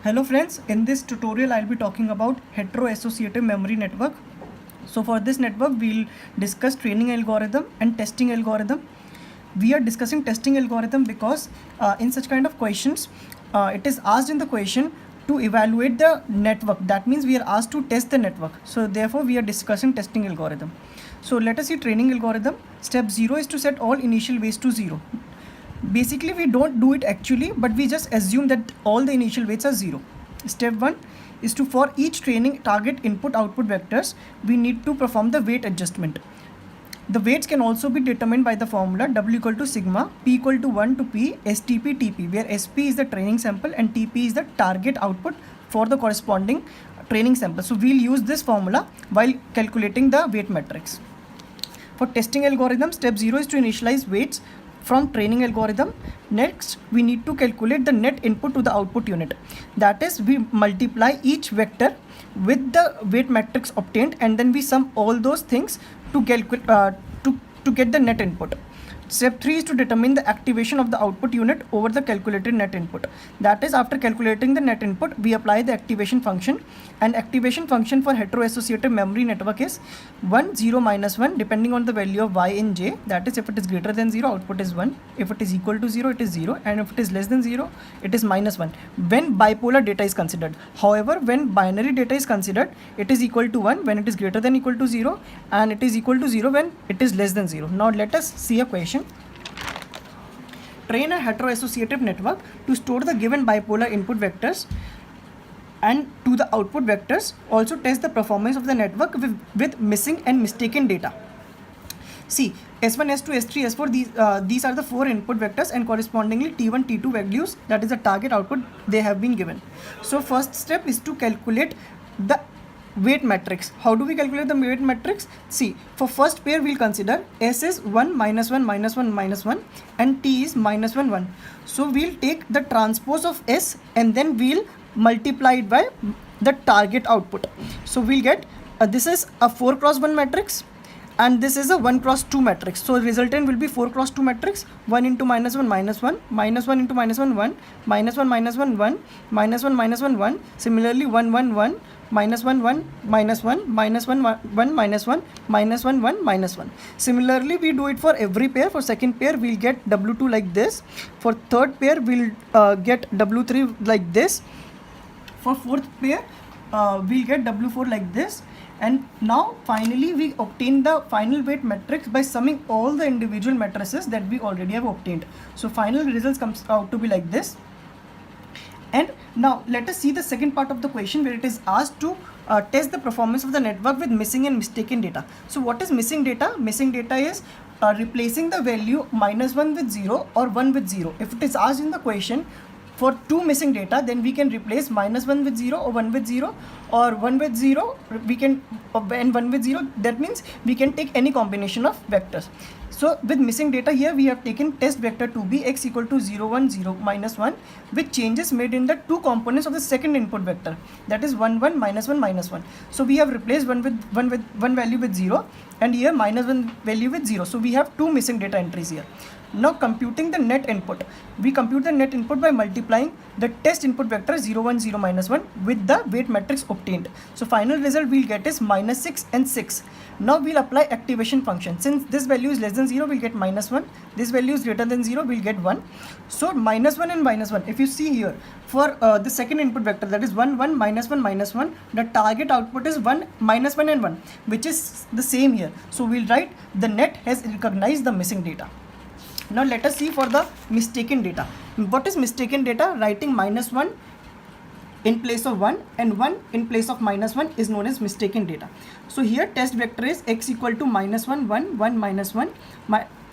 Hello friends, in this tutorial I'll be talking about hetero-associative memory network. So for this network we'll discuss training algorithm and testing algorithm. We are discussing testing algorithm because in such kind of questions it is asked in the question to evaluate the network. That means we are asked to test the network. So therefore we are discussing testing algorithm. So let us see training algorithm. Step 0 is to set all initial weights to 0. Basically we don't do it actually, but we just assume that all the initial weights are 0. Step 1 is to, for each training target input output vectors, we need to perform the weight adjustment. The weights can also be determined by the formula W equal to sigma P equal to 1 to P STP TP, where SP is the training sample and TP is the target output for the corresponding training sample. So we'll use this formula while calculating the weight matrix. For testing algorithm, step 0 is to initialize weights from training algorithm. Next we need to calculate the net input to the output unit. That is, we multiply each vector with the weight matrix obtained and then we sum all those things to get the net input. Step 3 is to determine the activation of the output unit over the calculated net input. That is, after calculating the net input, we apply the activation function, and activation function for hetero-associative memory network is 1, 0, minus 1 depending on the value of y in j. That is, if it is greater than 0, output is 1. If it is equal to 0, it is 0. And if it is less than 0, it is minus 1 when bipolar data is considered. However, when binary data is considered, it is equal to 1 when it is greater than equal to 0, and it is equal to 0 when it is less than 0. Now let us see a question. Train a hetero-associative network to store the given bipolar input vectors and to the output vectors. Also test the performance of the network with missing and mistaken data. See, S1, S2, S3, S4, these are the 4 input vectors, and correspondingly T1, T2 values, that is the target output, they have been given. So first step is to calculate the weight matrix. How do we calculate the weight matrix? See, for first pair we'll consider S is 1, minus 1, minus 1, minus 1, and T is minus 1, 1. So we'll take the transpose of S and then we'll multiply it by the target output. So we'll get this is a 4 cross 1 matrix and this is a 1 cross 2 matrix. So resultant will be 4 cross 2 matrix. 1 into minus 1, minus 1, minus 1 into minus 1, 1, minus 1, minus 1, 1, minus 1, minus 1, 1. Similarly 1, 1, 1, minus 1, 1, minus 1, minus 1, 1, minus 1, minus 1, 1, minus 1. Similarly we do it for every pair. For second pair we'll get W2 like this. For third pair we'll get W3 like this. For fourth pair we'll get W4 like this. And now finally we obtain the final weight matrix by summing all the individual matrices that we already have obtained. So final results comes out to be like this. And now let us see the second part of the question, where it is asked to test the performance of the network with missing and mistaken data. So what is missing data? Missing data is replacing the value minus 1 with 0 or 1 with 0. If it is asked in the question for 2 missing data, then we can replace minus 1 with 0 or 1 with 0, or 1 with 0 we can, and 1 with 0. That means we can take any combination of vectors. So with missing data here we have taken test vector to be x equal to 0, 1, 0, minus 1 with changes made in the 2 components of the second input vector, that is 1, 1, minus 1, minus 1. So we have replaced 1 value with 0 and here minus 1 value with 0. So we have 2 missing data entries here. Now computing the net input, we compute the net input by multiplying the test input vector 0, 1, 0, minus 1 with the weight matrix obtained. So final result we'll get is minus 6 and 6. Now we'll apply activation function. Since this value is less than 0, we'll get minus 1. This value is greater than 0, we'll get 1. So minus 1 and minus 1. If you see here, for the second input vector, that is 1, 1, minus 1, minus 1, the target output is 1, minus 1 and 1, which is the same here. So we'll write the net has recognized the missing data. Now let us see for the mistaken data. What is mistaken data? Writing minus 1 in place of 1 and 1 in place of minus 1 is known as mistaken data. So here test vector is x equal to minus 1, 1, 1, minus 1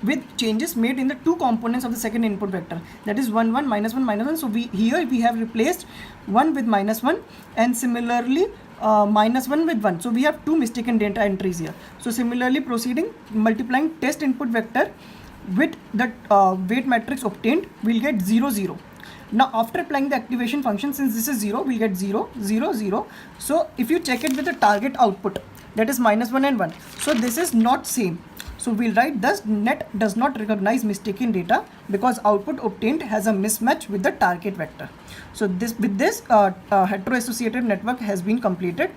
with changes made in the 2 components of the second input vector, that is 1, 1, minus 1, minus 1. So here we have replaced 1 with minus 1 and similarly minus 1 with 1. So we have 2 mistaken data entries here. So similarly proceeding, multiplying test input vector with the weight matrix obtained, we'll get 0, 0. Now after applying the activation function, since this is 0, we'll get 0, 0, 0. So if you check it with the target output, that is minus 1 and 1. So this is not same. So we'll write thus net does not recognize mistaken data because output obtained has a mismatch with the target vector. So with this hetero-associative network has been completed.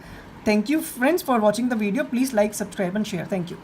Thank you friends for watching the video. Please like, subscribe and share. Thank you.